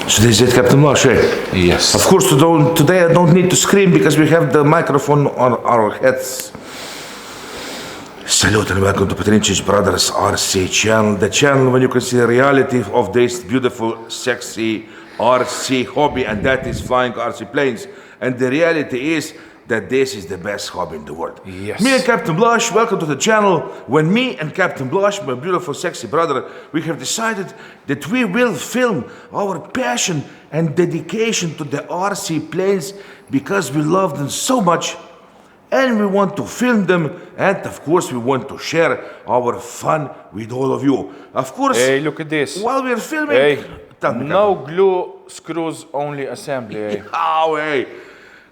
So this is it, Captain Lush, eh? Yes. Of course, today I don't need to scream because we have the microphone on our heads. Salute and welcome to Petrincic Brothers RC channel, the channel when you can see the reality of this beautiful, sexy RC hobby, and that is flying RC planes. And the reality is that this is the best hobby in the world. Yes. Me and Captain Blush, welcome to the channel. When me and Captain Blush, my beautiful, sexy brother, we have decided that we will film our passion and dedication to the RC planes because we love them so much. And we want to film them, and of course we want to share our fun with all of you. Of course, Hey, look at this. while we're filming, Hey, tell me, no glue, screws, only assembly. Eh? oh, hey,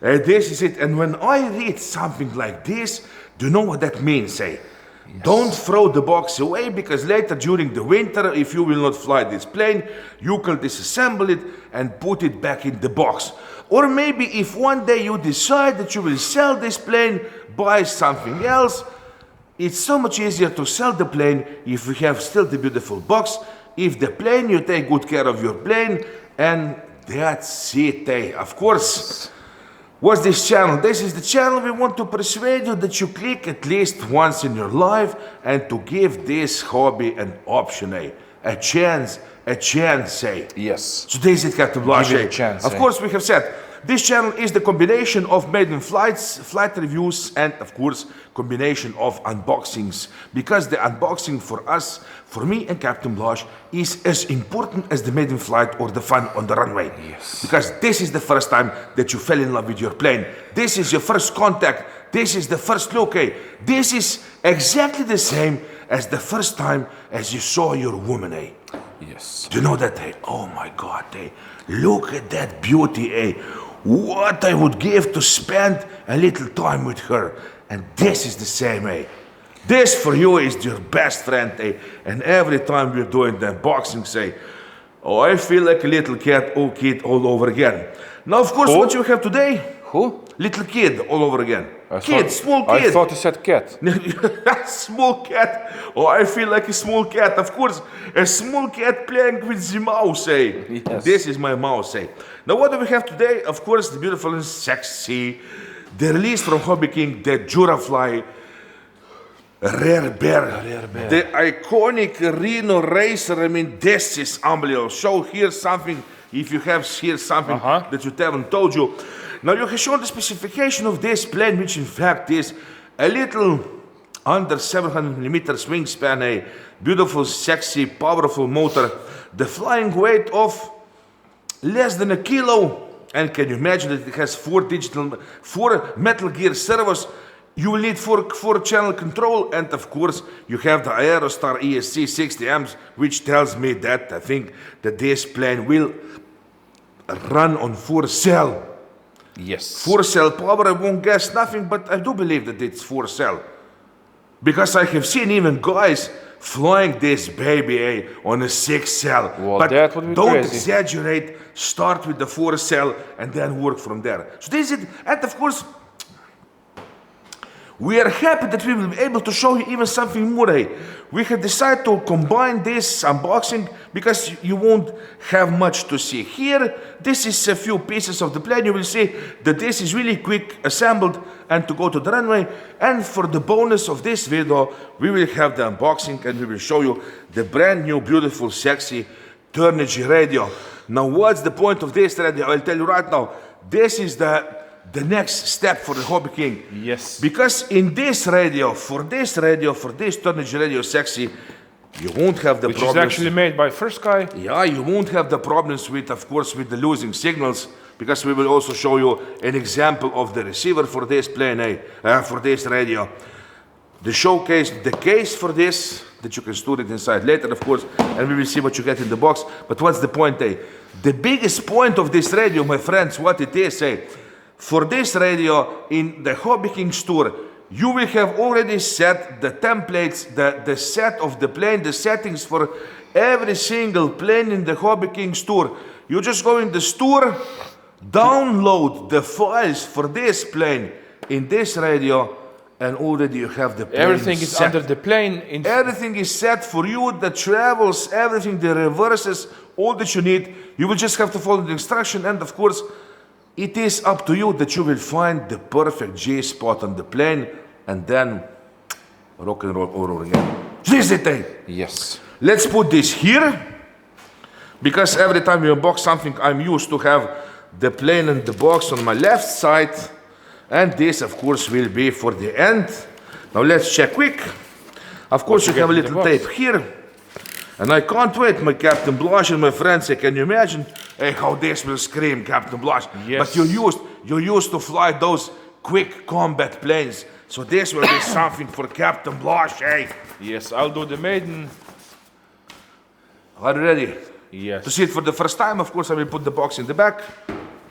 this is it. And when I read something like this, do you know what that means, eh? Yes. Don't throw the box away, because later during the winter, if you will not fly this plane, you can disassemble it and put it back in the box. Or maybe if one day you decide that you will sell this plane, buy something else, it's so much easier to sell the plane if we have still the beautiful box. If the plane, you take good care of your plane, and that's it, eh? Of course. What's this channel? This is the channel we want to persuade you that you click at least once in your life and to give this hobby an option, eh? A chance, eh? Yes. So this is Captain Blush, Give it eh? a chance, Of eh? course, we have said, this channel is the combination of maiden flights, flight reviews, and of course, combination of unboxings. Because the unboxing for us, for me and Captain Blush, is as important as the maiden flight or the fun on the runway. Yes. Because this is the first time that you fell in love with your plane. This is your first contact. This is the first look, eh? This is exactly the same as the first time as you saw your woman, eh? Yes. Do you know that, eh? Oh my God, eh? Look at that beauty, eh? What I would give to spend a little time with her. And this is the same, eh? This for you is your best friend, eh? And every time we're doing the unboxing, say, oh, I feel like a little cat, oh kid, all over again. Now, of course, what you have today? Who? Little kid, all over again. Small I kid. thought you said cat. Small cat. Oh, I feel like a small cat. Of course, a small cat playing with the mouse, eh? Yes. This is my mouse, eh? Now, what do we have today? Of course, the beautiful and sexy, the release from Hobby King, the Durafly Rare Bear. The iconic Reno Racer. I mean, this is unbelievable. Show here something, if you have here something that you haven't told you. Now you have shown the specification of this plane, which in fact is a little under 700 millimeters wingspan, a beautiful, sexy, powerful motor, the flying weight of less than a kilo, and can you imagine that it has four metal gear servos? You will need four channel control, and of course you have the Aerostar ESC60 which tells me that I think that this plane will run on 4-cell. Yes. 4-cell power, I won't guess nothing, but I do believe that it's 4-cell. Because I have seen even guys flying this baby, eh, on a 6-cell. Well, but that would be don't crazy. exaggerate, start with the 4-cell and then work from there. So this is it, and of course, we are happy that we will be able to show you even something more, eh? We have decided to combine this unboxing because you won't have much to see. Here, this is a few pieces of the plane. You will see that this is really quick assembled and to go to the runway. And for the bonus of this video, we will have the unboxing and we will show you the brand new, beautiful, sexy Turnigy radio. Now, what's the point of this radio? I'll tell you right now. This is the next step for the Hobby King. Yes. Because in this radio, for this Turnigy radio sexy, you won't have the Which problems. is actually made by FrSky. Yeah, you won't have the problems with, of course, with the losing signals, because we will also show you an example of the receiver for this plane, for this radio. The showcase, the case for this, that you can store it inside later, of course, and we will see what you get in the box. But what's the point, eh? The biggest point of this radio, my friends, what it is, eh? For this radio, in the Hobby King store, you will have already set the templates, the set of the plane, the settings for every single plane in the Hobby King store. You just go in the store, download the files for this plane in this radio, and already you have the plane Everything set. is under the plane. Everything is set for you, the travels, everything, the reverses, all that you need. You will just have to follow the instruction, and of course, it is up to you that you will find the perfect J spot on the plane, and then rock and roll over again. This is the thing. Yes. Let's put this here, because every time you unbox something, I'm used to have the plane and the box on my left side, and this, of course, will be for the end. Now let's check quick. Of course, you have a little tape here, and I can't wait, my Captain Blush and my friends. Can you imagine how this will scream, Captain Blush? Yes. But you used to fly those quick combat planes, so this will be something for Captain Blush, Yes, I'll do the maiden. Are you ready? Yes. To see it for the first time, of course, I will put the box in the back.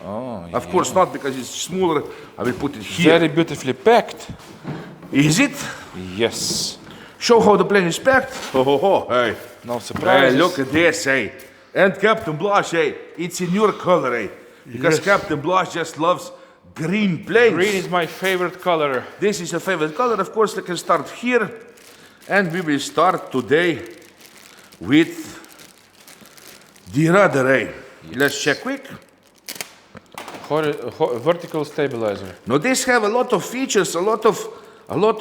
Oh, Of course not, because it's smaller. I will put it here. very beautifully packed. Is it? Yes. Show how the plane is packed. Hey. No Hey, surprises. look at this, And Captain Blush, it's in your color, Because Yes. Captain Blush just loves green planes. Green is my favorite color. This is your favorite color. Of course, we can start here. And we will start today with the rudder, Let's check quick. Vertical stabilizer. Now this have a lot of features, a lot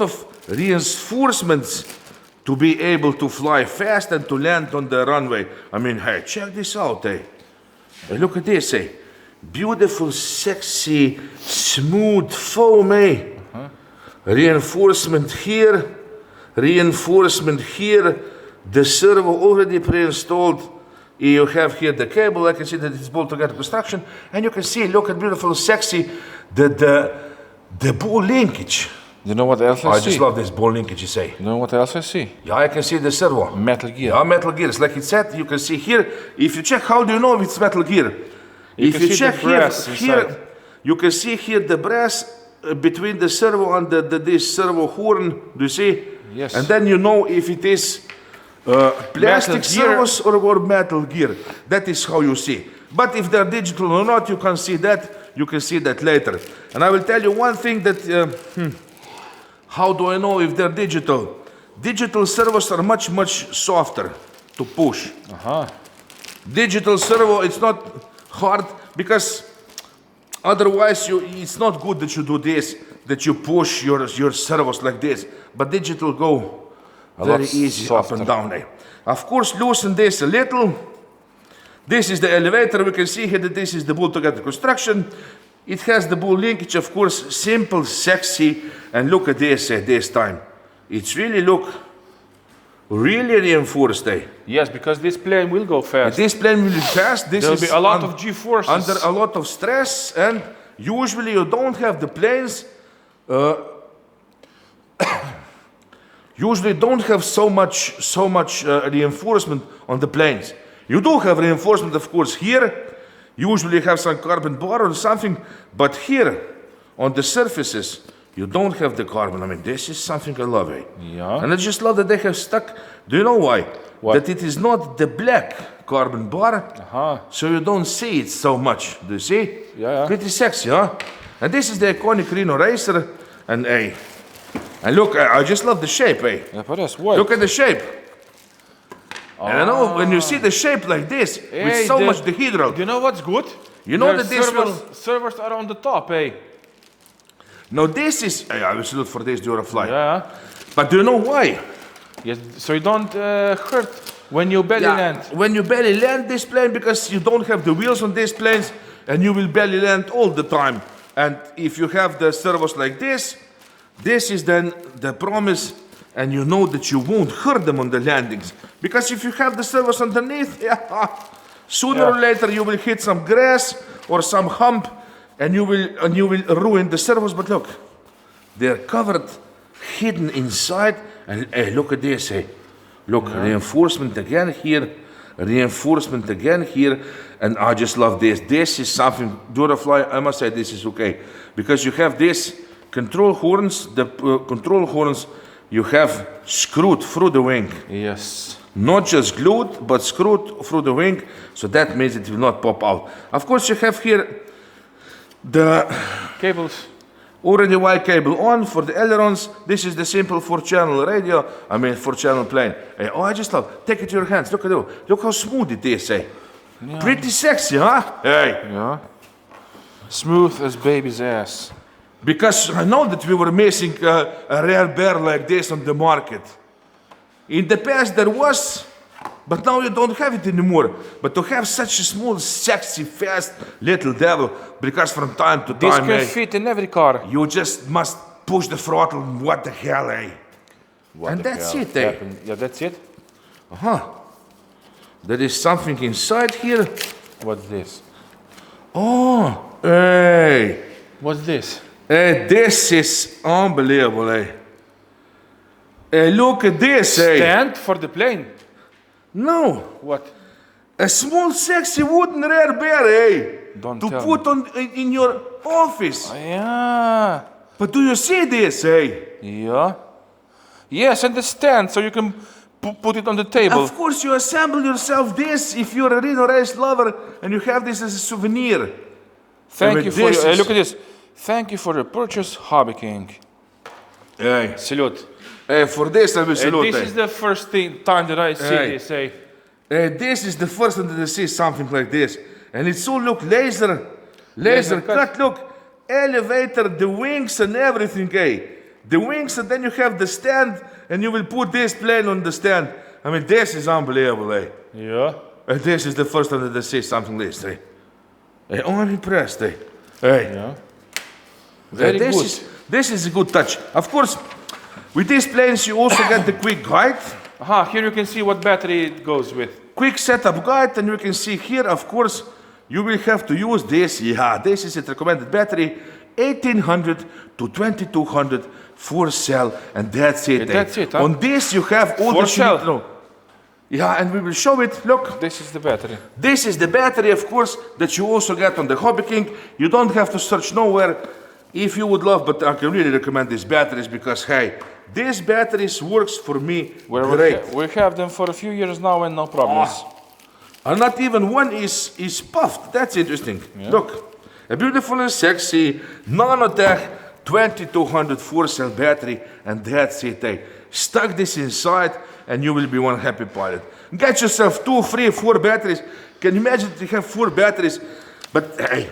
of reinforcements to be able to fly fast and to land on the runway. I mean, hey, check this out, Hey, look at this, Beautiful, sexy, smooth foam, Reinforcement here, reinforcement here. The servo already pre-installed. You have here the cable. I can see that it's bolt together construction, and you can see, look at beautiful, sexy, the ball linkage. You know what else I I see? just love this ball linkage, you say. You know what else I see? Yeah, I can see the servo. Metal gear. Yeah, metal gears. Like it said, you can see here. If you check, how do you know if it's metal gear? If can you see check the brass here, inside. you can see here the brass between the servo and this servo horn. Do you see? Yes. And then you know if it is plastic gear. servos or metal gear. That is how you see. But if they're digital or not, you can see that. You can see that later. And I will tell you one thing that. How do I know if they're digital? Digital servos are much softer to push. Digital servo, it's not hard, because otherwise it's not good that you do this, that you push your servos like this. But digital go very easy softer. up and down. Of course, loosen this a little. This is the elevator. We can see here that this is the bolt together construction. It has the bull linkage, of course, simple, sexy, and look at this this time. It's really really reinforced. Yes, because this plane will go fast. This plane will be fast. This There'll is be a lot of G-forces. under a lot of stress, and usually you don't have the planes. Usually don't have so much reinforcement on the planes. You do have reinforcement, of course, here. Usually you have some carbon bar or something, but here on the surfaces you don't have the carbon. I mean, this is something I love. Yeah. And I just love that they have stuck. Do you know why? What? That it is not the black carbon bar, so you don't see it so much. Do you see? Yeah. Pretty sexy, huh? And this is the iconic Reno Racer, and and look, I just love the shape, Yeah, but that's what? Look at the shape. And I know when you see the shape like this, with so much dehedral, Do you know what's good? you know Their that this servers are on the top, Now this is, I will salute for this Durafly. Yeah. But do you know why? Yes, so you don't hurt when you belly land. When you belly land this plane, because you don't have the wheels on these planes, and you will belly land all the time. And if you have the servos like this is then the promise, and you know that you won't hurt them on the landings. Because if you have the servos underneath, sooner or later you will hit some grass or some hump, and you will ruin the servos. But look, they're covered, hidden inside, and look at this. Look, reinforcement again here, reinforcement again here, and I just love this. This is something, Durafly, I must say this is okay, because you have this control horns, the control horns you have screwed through the wing. Yes. Not just glued, but screwed through the wing, so that means it will not pop out. Of course, you have here the Cables. already wide cable on for the ailerons. This is the simple 4-channel radio, 4-channel plane. I just love, take it to your hands, look at it. Look how smooth it is, Yeah. Pretty sexy, huh? Hey. Yeah. Smooth as baby's ass. Because I know that we were missing a rare bear like this on the market. In the past there was, but now you don't have it anymore. But to have such a small, sexy, fast little devil, because from time to This time, can fit in every car. you just must push the throttle. What the hell, eh? What And the that's hell it, eh? happened? Yeah, that's it. There is something inside here. What's this? Oh, hey. What's this? This is unbelievable, eh? Look at this, eh? Stand for the plane. No. What? A small, sexy wooden rare bear, eh? Don't to tell put on in your office. Yeah. But do you see this, eh? Yeah. Yes, and the stand, so you can put it on the table. Of course, you assemble yourself this if you're a Reno race lover and you have this as a souvenir. Thank you for this your, is- look at this. Thank you for the purchase, Hobby King. Hey, Salute. for this I will And salute. this is the first time that I see Hey. this. Eh? This is the first time that I see something like this. And it's all look laser cut. cut, look, elevator, the wings and everything, eh? The wings and then you have the stand and you will put this plane on the stand. I mean, this is unbelievable, eh? Yeah. And this is the first time that I see something like this, eh? Oh, I'm impressed, eh? Hey. Yeah. Very this good. This is a good touch. Of course, with these planes you also get the quick guide. Aha, here you can see what battery it goes with. Quick setup guide, and you can see here, of course, you will have to use this. Yeah, this is a recommended battery, 1800 to 2200 4 cell, and that's it. Yeah, that's it, huh? On this you have all 4 the cell. Yeah, and we will show it. Look, This is the battery. this is the battery, of course, that you also get on the Hobby King. You don't have to search nowhere if you would love, but I can really recommend these batteries because, hey, these batteries works for me great. We have them for a few years now and no problems. And not even one is puffed. That's interesting. Look, a beautiful and sexy nanotech 2200 4-cell battery, and that's it. Eh? Stuck this inside, and you will be one happy pilot. Get yourself 2, 3, 4 batteries. Can you imagine that you have 4 batteries? But hey,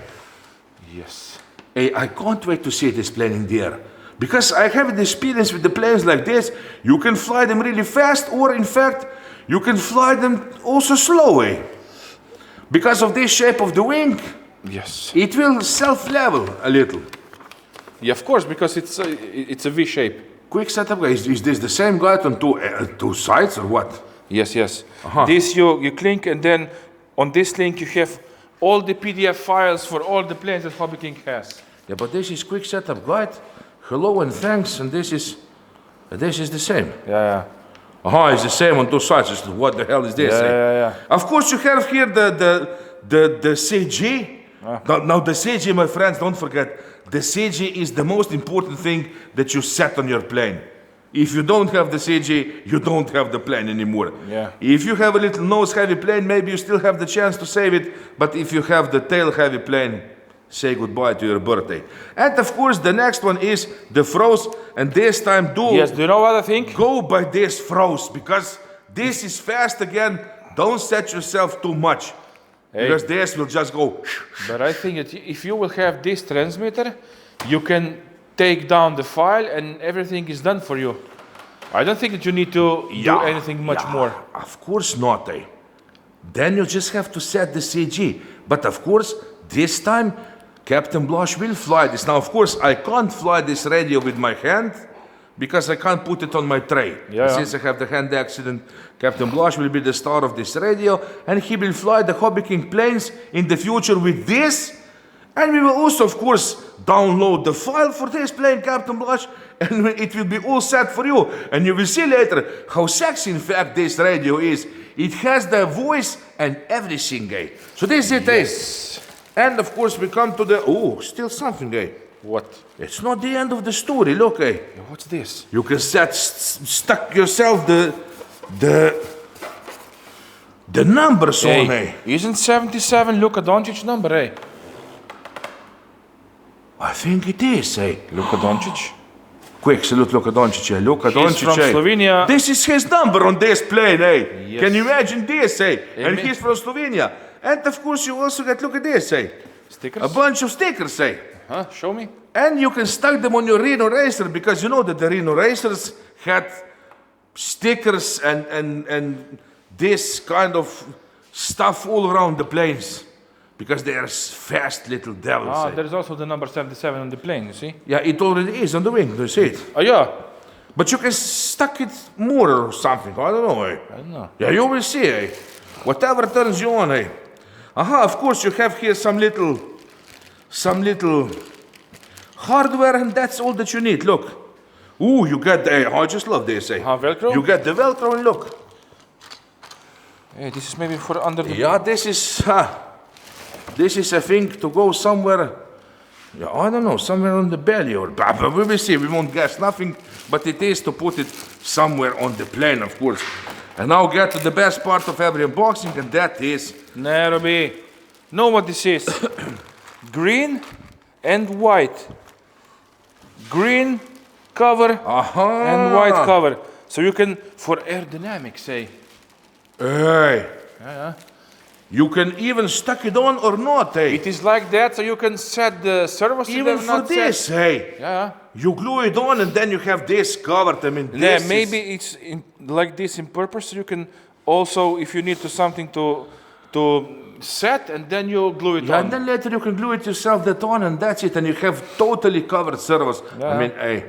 Yes. hey, I can't wait to see this plane in the air. Because I have the experience with the planes like this. You can fly them really fast, or in fact, you can fly them also slowly. Because of this shape of the wing, Yes. it will self-level a little. Yeah, of course, because it's a V shape. Quick setup, guys. Is this the same guide on two sides or what? Yes, yes. This you click, and then on this link you have all the PDF files for all the planes that Hobby King has. Yeah, but this is quick setup guide. Hello and thanks, and this is the same. Yeah. It's the same on 2 sides. Just what the hell is this? eh? Yeah. Of course, you have here the CG. Now the CG, my friends, don't forget, the CG is the most important thing that you set on your plane. If you don't have the CG, you don't have the plane anymore. Yeah. If you have a little nose-heavy plane, maybe you still have the chance to save it. But if you have the tail-heavy plane, say goodbye to your birthday. And of course, the next one is the froze. And this time, do You know what I think? go by this froze, because this is fast again. Don't set yourself too much, because this will just go. But I think that if you will have this transmitter, you can take down the file and everything is done for you. I don't think that you need to do anything much more. Of course not, eh? Then you just have to set the CG. But of course, this time, Captain Blush will fly this. Now, of course, I can't fly this radio with my hand, because I can't put it on my tray. Since I have the hand accident, Captain Blush will be the star of this radio, and he will fly the Hobby King planes in the future with this. And we will also, of course, download the file for this plane, Captain Blush, and it will be all set for you. And you will see later how sexy, in fact, this radio is. It has the voice and everything, eh? So this is it, eh? And of course, we come to the... Oh, still something, eh? What? It's not the end of the story, look, eh? What's this? You can stuck yourself the numbers on, eh? Isn't 77 Luka Doncic number, eh? I think it is, eh? Luka Doncic? Quick salute, Luka Doncic, eh? Luka Doncic, He's from eh? Slovenia. This is his number on this plane, eh? Yes. Can you imagine this, eh? And Amen. he's from Slovenia. And of course you also get, look at this, eh? Stickers? A bunch of stickers, eh? Huh? Show me. And you can stack them on your Reno Racer because you know that the Reno Racers had stickers and this kind of stuff all around the planes because they are fast little devils. Ah, eh? there's also the number 77 on the plane, you see? Yeah, it already is on the wing, do you see it? Oh, yeah. But you can stack it more or something, I don't know, eh? I don't know. Yeah, you will see, eh? Whatever turns you on, eh? Aha, of course you have here some little hardware, and that's all that you need. Look. Ooh, you got the, I just love this, eh? Velcro? You got the Velcro, and look. Hey, this is maybe for under the... Yeah, this is a thing to go somewhere, yeah, I don't know, somewhere on the belly or, but we will see, we won't guess nothing, but it is to put it somewhere on the plane, of course. And now get to the best part of every unboxing, and that is... Nairobi. Know what this is? Green and white. Green cover and white cover. So you can, for aerodynamics, say. Hey. Yeah. You can even stuck it on or not, hey. It is like that, so you can set the servo. Even for this, hey. Yeah. You glue it on and then you have this covered. I mean, Yeah, this maybe it's like this in purpose. So you can also, if you need to something to set, and then you glue it on. And then later you can glue it yourself that on, and that's it. And you have totally covered servos. Yeah. I mean, hey,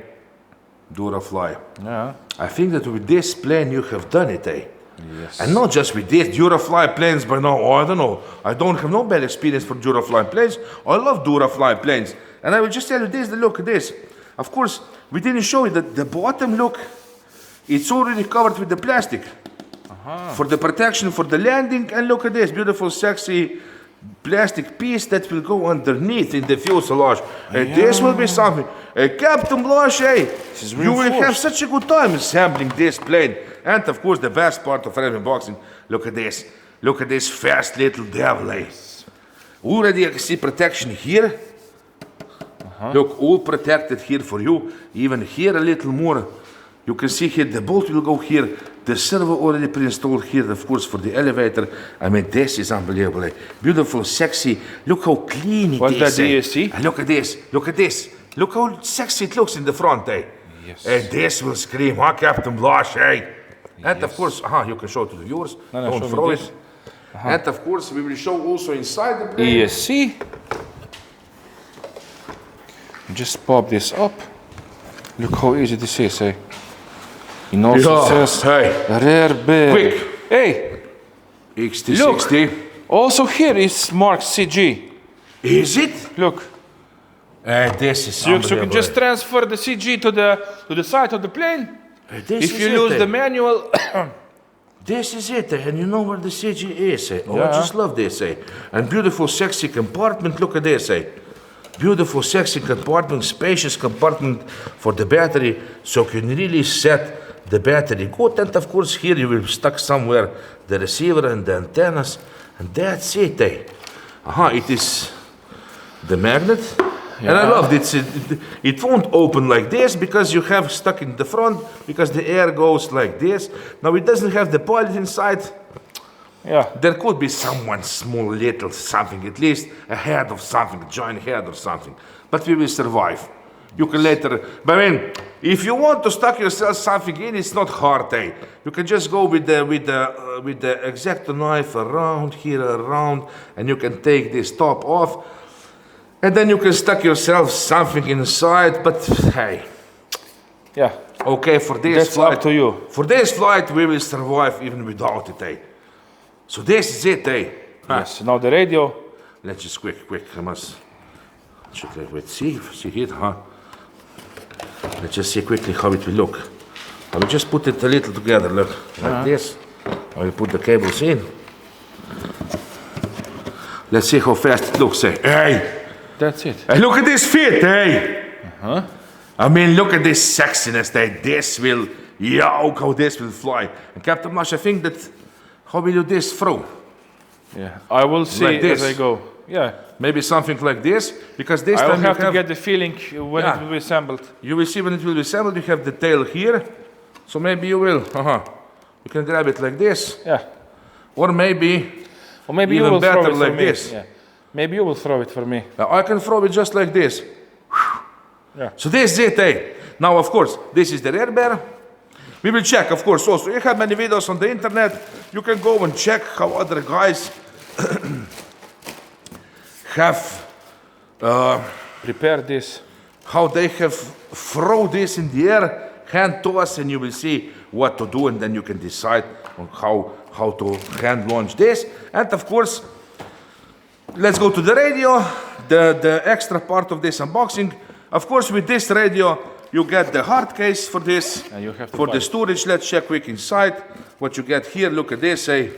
Durafly. Yeah. I think that with this plane you have done it, eh? Yes. And not just with this Durafly planes, but no, I don't know. I don't have no bad experience for Durafly planes. I love Durafly planes. And I will just tell you this, look at this. Of course, we didn't show you that the bottom, look, it's already covered with the plastic. For the protection, for the landing. And look at this beautiful, sexy plastic piece that will go underneath in the fuselage. And this will be something. Captain Blush, hey, you will have such a good time assembling this plane. And of course, the best part of every unboxing, look at this. Look at this fast little devil, eh? Already I can see protection here. Look, all protected here for you. Even here a little more. You can see here the bolt will go here. The servo already pre-installed here, of course, for the elevator. I mean, this is unbelievable. Eh? Beautiful, sexy. Look how clean it is. What's that DSC? Look at this. Look at this. Look how sexy it looks in the front, eh? Yes. And this will scream, huh, Captain Blush, eh? And of course, you can show to the viewers. No, Don't throw it. And of course, we will show also inside the plane. ESC. Just pop this up. Look how easy this is, eh? It also says Rare Bear. Quick. Hey, XT60. also here is marked CG. Is it? Look. This is So you can just transfer the CG to the side of the plane. If you lose the manual. This is it, and you know where the CG is, eh? Oh, I Yeah. just love this, eh? And beautiful, sexy compartment, look at this, eh? Beautiful, sexy compartment, spacious compartment for the battery, so you can really set the battery good. And of course, here you will stuck somewhere the receiver and the antennas, and that's it, eh? It is the magnet. And I love it. It won't open like this because you have stuck in the front because the air goes like this. Now it doesn't have the pilot inside. Yeah. There could be someone small, little something, at least a head of something, a giant head or something. But we will survive. You can later. But I mean, if you want to stuck yourself something in, it's not hard, eh? You can just go with the X-Acto knife around here, around, and you can take this top off. And then you can stuck yourself something inside, but hey. Yeah. Okay, for this That's flight. up to you. For this flight, we will survive even without it, eh? So this is it, eh? Yes. Now the radio. Let's just quick, I must. Let's see it, huh? Let's just see quickly how it will look. I will just put it a little together, look, like this. I will put the cables in. Let's see how fast it looks, eh? Hey! That's it. Hey, look at this fit, hey! I mean, look at this sexiness, hey! This will, how this will fly. And Captain Mash, I think that, how will you this through? Yeah. I will see Like this. as I go. Yeah. Maybe something like this, because this I will time have you to get the feeling when it will be assembled. You will see when it will be assembled, you have the tail here. So maybe you will, you can grab it like this. Yeah. Or maybe Or maybe even you will better throw it like for me. this. Yeah. Maybe you will throw it for me. I can throw it just like this. Yeah. So this is it, eh? Now, of course, this is the Rare Bear. We will check, of course, also. You have many videos on the internet. You can go and check how other guys have, Prepare this. how they have throw this in the air, hand toss, and you will see what to do, and then you can decide on how to hand launch this. And of course, let's go to the radio, the extra part of this unboxing. Of course, with this radio, you get the hard case for this, And you have to for buy the it. storage. Let's check quick inside what you get here. Look at this, eh?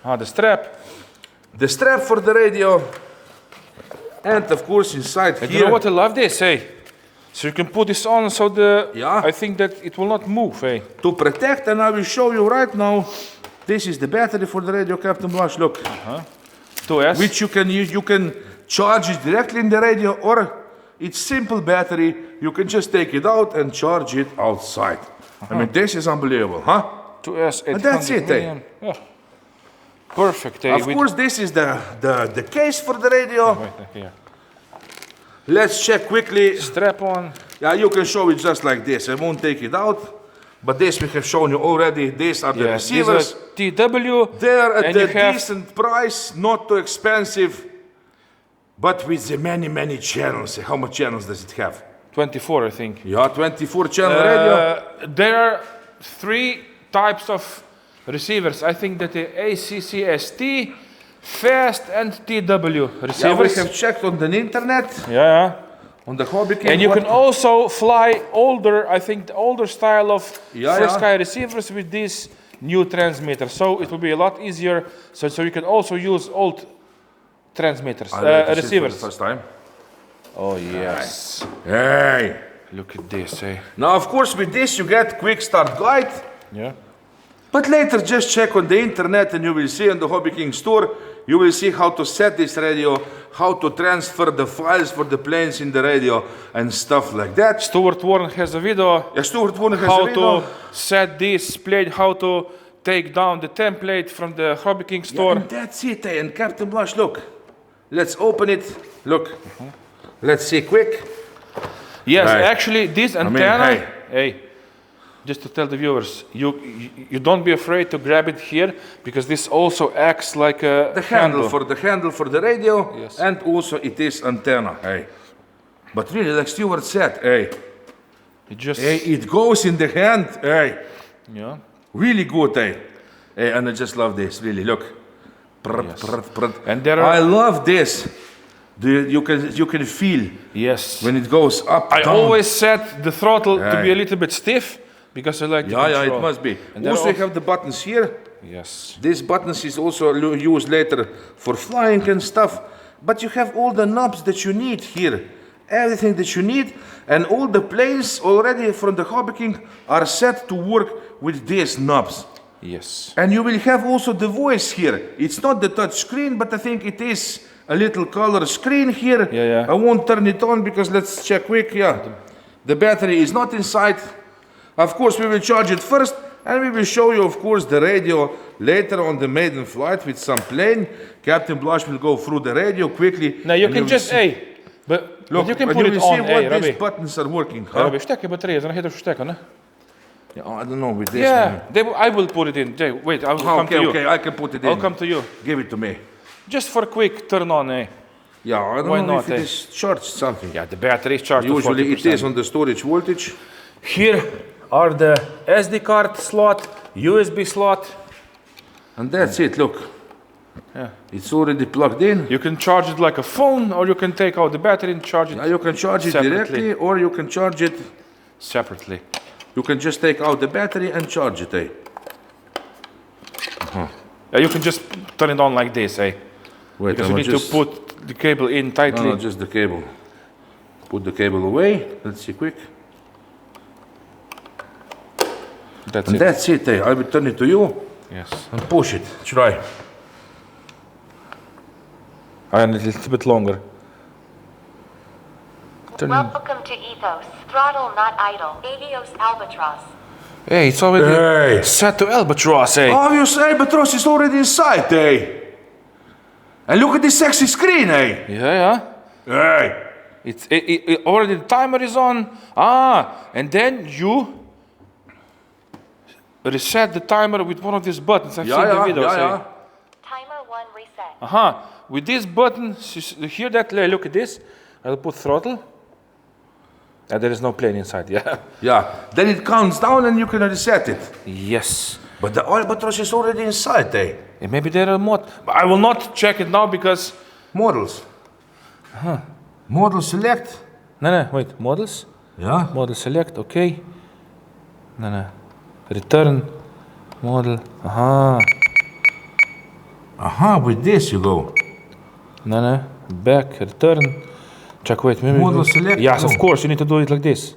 The strap. The strap for the radio, and of course inside And here. you know what? I love this, eh? So you can put this on, so Yeah. I think that it will not move, eh? To protect, and I will show you right now. This is the battery for the radio, Captain Blush. Look, 2S. which you can use. You can charge it directly in the radio, or it's simple battery. You can just take it out and charge it outside. I mean, this is unbelievable, huh? 2S 800 And that's it, eh? million. Yeah. Perfect, eh? Of course, this is the case for the radio. Wait, here. Let's check quickly. Strap on. Yeah, you can show it just like this. I won't take it out. But this we have shown you already. These are the Yes, these receivers. are TW. They're at and a you have- decent price, not too expensive. But with the many channels. How much channels does it have? 24, I think. Yeah, 24 channel radio. There are 3 types of receivers. I think that the ACCST, Fast, and TW Yeah, we receivers. have checked on the internet, Yeah. on the Hobby King. And you what- can also fly older, I think the older style of Yeah, FrSky receivers with this new transmitter. So it will be a lot easier. So you can also use old transmitters, I like to see it for receivers. the first time. Oh yes. Hey. Look at this, eh? Now, of course, with this you get quick start guide. Yeah. But later, just check on the internet and you will see on the Hobby King store, you will see how to set this radio, how to transfer the files for the planes in the radio and stuff like that. Stuart Warren has a video Yeah, Stuart Warner has how a video. to set this plate, how to take down the template from the Hobby King store. And that's it, eh? And Captain Blush, look. Let's open it. Look. Let's see quick. Yes, Right. actually this antenna, hey, just to tell the viewers, you don't be afraid to grab it here because this also acts like a The handle for the radio, Yes. and also it is antenna. Hey. But really, like Stuart said, hey, It just, it goes in the hand. Hey. yeah. Really good, eh? Hey, and I just love this, really, look. Yes. Prr. And there are- I love this. You can feel Yes. when it goes up, I down. always set the throttle to be Hey. a little bit stiff because I like to Yeah, control. it must be. And there Also, are you have the buttons here. Yes. These buttons is also used later for flying and stuff. But you have all the knobs that you need here. Everything that you need. And all the planes already from the Hobby King are set to work with these knobs. Yes. And you will have also the voice here. It's not the touch screen, but I think it is a little color screen here. Yeah. I won't turn it on because let's check quick. Yeah, the battery is not inside. Of course, we will charge it first, and we will show you, of course, the radio later on the maiden flight with some plane. Captain Blush will go through the radio quickly. Now you and can will just, see- hey, but you can and put you it will see on, what hey, these Robbie. buttons are working. Huh? Robbie, stekker batterijen, dan heet het stekker, ne? Yeah, I don't know with this. Yeah, one. I will put it in. Jay, wait, I'll come Okay, to you. okay, I can put it in. I'll come to you. Give it to me. Just for a quick turn on, eh? Yeah, I don't Why know not, if it eh? is charged something. Yeah, the battery is charged Usually to 40%. it is on the storage voltage. Here are the SD card slot, USB slot. And that's it, look. Yeah. It's already plugged in. You can charge it like a phone, or you can take out the battery and charge it Now you can charge it Separately. directly, or you can charge it. separately. You can just take out the battery and charge it, eh? Yeah, you can just turn it on like this, eh? Wait, Because you need to put the cable in tightly. No, just the cable. Put the cable away. Let's see quick. That's And it. that's it, eh? I will turn it to you Yes. and push it. Try. And a little bit longer. Turn. Welcome to Ethos. Throttle not idle. Avios Albatross. Hey, it's already Hey. set to albatross, hey. Obvious albatross is already inside, hey. And look at this sexy screen, hey. Yeah. Hey. It's already the timer is on. Ah, and then you reset the timer with one of these buttons. I've seen the videos. Timer 1 reset. With this button, you hear that? Look at this. I'll put throttle. There is no plane inside. Yeah. Then it counts down and you can reset it. Yes. But the albatross is already inside, eh? And maybe there are more. But I will not check it now because. Models. Model select. No, wait. Models. Yeah. Model select. Okay. No. Return. Model. With this you go. No. Back. Return. Check. Wait. Maybe. Model select. Yes, of course. You need to do it like this.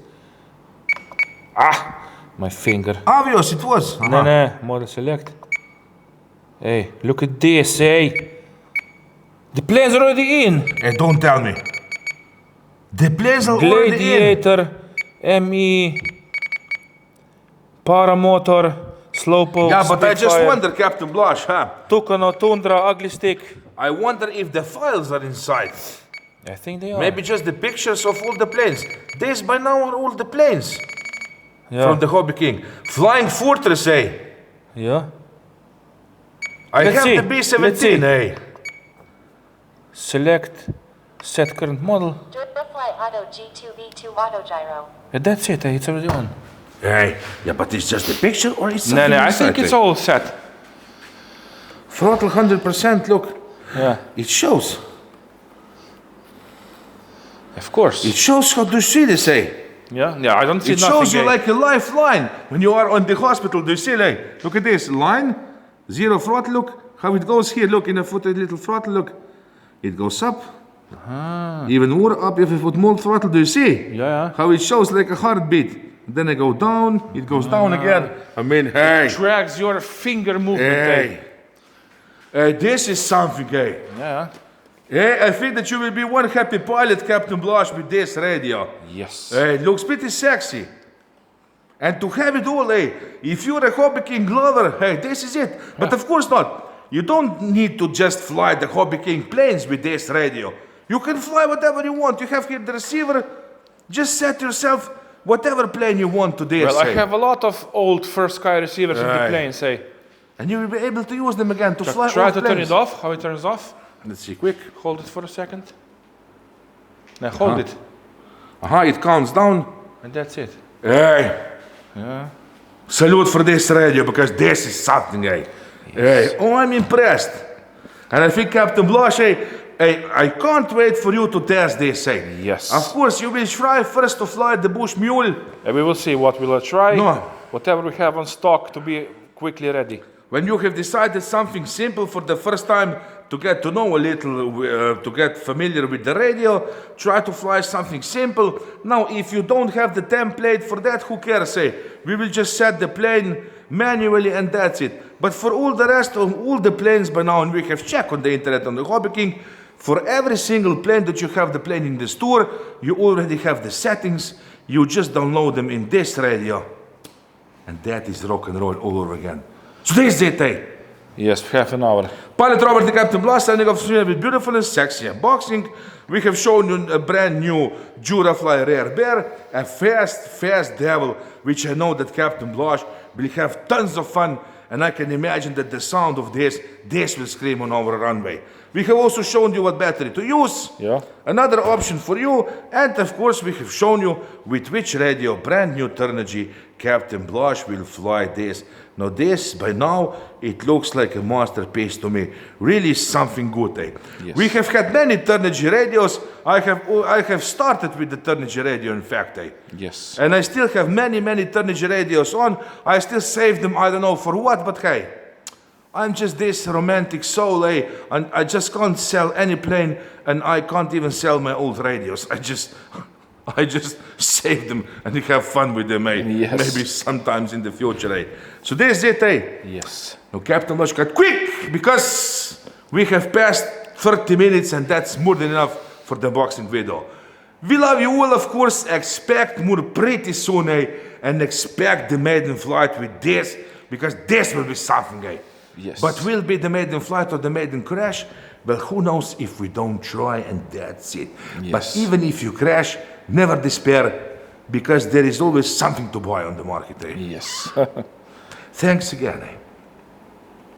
My finger. Obvious, it was. No. Model select. Hey, look at this, hey. The plane's already in. Hey, don't tell me. The planes are already in. Gladiator, ME, Paramotor, Slowpoke, Yeah, but I just Spitfire, wonder, Captain Blush, Tucano, Tundra, Ugly Stick. I wonder if the files are inside. I think they are. Maybe just the pictures of all the planes. These by now are all the planes from the Hobby King. Flying Fortress, eh? Yeah. I Let's have see. the B-17, eh? Select, set current model. Durafly Auto G2V2 Auto Gyro. And that's it, it's already on. Hey, yeah, but it's just a picture or it's No, something I inside, think it's eh? all set. Throttle 100%, look. Yeah, It shows. of course. It shows how do you see this, eh? Yeah, I don't see It nothing. shows you eh? like a lifeline when you are on the hospital. Do you see, like, look at this line, zero throttle. Look how it goes here. Look in the foot, a little throttle. Look, it goes up. Even more up if you put more throttle. Do you see? Yeah. How it shows like a heartbeat. Then I go down. It goes down again. I mean, hey, Tracks your finger movement. eh? hey, this is something, eh? Yeah. Hey, I think that you will be one happy pilot, Captain Blush, with this radio. Yes. It looks pretty sexy. And to have it all, if you're a Hobby King lover, hey, this is it. But of course not. You don't need to just fly the Hobby King planes with this radio. You can fly whatever you want. You have here the receiver. Just set yourself whatever plane you want to this. Well, I have a lot of old FrSky receivers in the Right. planes, eh? And you will be able to use them again to fly Try all to turn planes. it off. How it turns off? Let's see, quick. Hold it for a second. Now hold it. It counts down. And that's it. Hey. Yeah. Salute for this radio because this is something, Hey, oh, I'm impressed. And I think Captain Blush, I can't wait for you to test this, Yes. Of course, you will try first to fly the Bush Mule. And we will see what we'll try. No. Whatever we have on stock to be quickly ready. When you have decided something simple for the first time to get to know a little, to get familiar with the radio, try to fly something simple. Now, if you don't have the template for that, who cares, We will just set the plane manually and that's it. But for all the rest of all the planes by now, and we have checked on the internet on the Hobby King, for every single plane that you have the plane in the store, you already have the settings. You just download them in this radio. And that is rock and roll all over again. So this is it, Yes, half an hour. Pilot Robert, the Captain Blast, standing off with beautiful and sexy unboxing. We have shown you a brand new Durafly Rare Bear, a fast devil, which I know that Captain Blush will have tons of fun, and I can imagine that the sound of this will scream on our runway. We have also shown you what battery to use, Yeah. another option for you, and of course we have shown you with which radio, brand new Turnigy, Captain Blush will fly this. Now this, by now, it looks like a masterpiece to me. Really something good, Yes. We have had many Turnigy radios. I have started with the Turnigy radio, in fact, Yes. And I still have many Turnigy radios on. I still save them, I don't know for what, but hey, I'm just this romantic soul, and I just can't sell any plane, and I can't even sell my old radios. I just save them and have fun with them, Yes. Maybe sometimes in the future, So this is it, Yes. Now, Captain Blush, got quick, because we have passed 30 minutes, and that's more than enough for the unboxing video. We love you all, of course. Expect more pretty soon, and expect the maiden flight with this, because this will be something, Yes. But will be the maiden flight or the maiden crash? Well, who knows if we don't try, and that's it. Yes. But even if you crash, never despair, because there is always something to buy on the market, Yes. Thanks again,